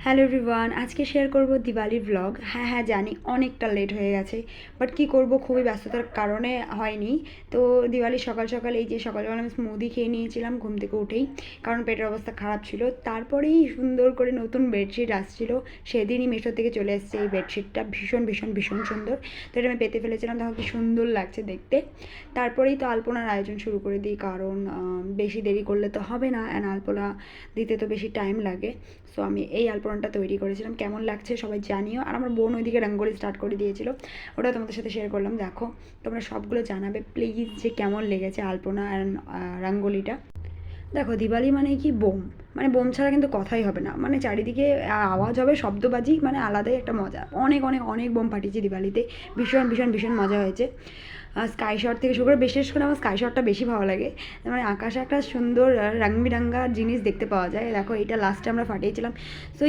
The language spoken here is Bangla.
হ্যালো এভরিওয়ান, আজকে শেয়ার করব দিওয়ালির ব্লগ। হ্যাঁ জানি অনেকটা লেট হয়ে গেছে, বাট কি করব, খুবই ব্যস্ততার কারণে হয়নি। তো দিওয়ালির সকাল সকাল এই যে সকালবেলা আমি স্মুদি খেয়ে নিয়েছিলাম ঘুম থেকে উঠেই, কারণ পেটের অবস্থা খারাপ ছিল। তারপরেই সুন্দর করে নতুন বেডশিট আসছিল, সেদিনই মেশো থেকে চলে এসেছে এই বেডশিটটা, ভীষণ ভীষণ ভীষণ সুন্দর। তো এটা আমি পেতে ফেলেছিলাম, তখন কি সুন্দর লাগছে দেখতে। তারপরেই তো আলপনার আয়োজন শুরু করে দিই, কারণ বেশি দেরি করলে তো হবে না, অ্যান্ড আলপনা দিতে তো বেশি টাইম লাগে। সো আমি এই আলপনাটা তৈরি করেছিলাম, কেমন লাগছে সবাই জানিও। আর আমার বোন ওইদিকে রঙ্গোলি স্টার্ট করে দিয়েছিল, ওটা তোমাদের সাথে শেয়ার করলাম। দেখো তোমরা সবগুলো জানাবে প্লিজ যে কেমন লেগেছে আলপনা অ্যান্ড রঙ্গোলিটা। দেখো দিওয়ালি মানে কি বোম, মানে বোম ছাড়া কিন্তু কথাই হবে না, মানে চারিদিকে আওয়াজ হবে, শব্দবাজি, মানে আলাদাই একটা মজা। অনেক অনেক অনেক বোম ফাটিয়েছি দিওয়ালিতে, ভীষণ ভীষণ ভীষণ মজা হয়েছে। স্কাই শট থেকে শুরু করে, বিশেষ করে আমার স্কাই শটটা বেশি ভালো লাগে। মানে আকাশে একটা সুন্দর রং বিরঙ্গা জিনিস দেখতে পাওয়া যায়। দেখো এটা লাস্টে আমরা ফাটিয়েছিলাম। সো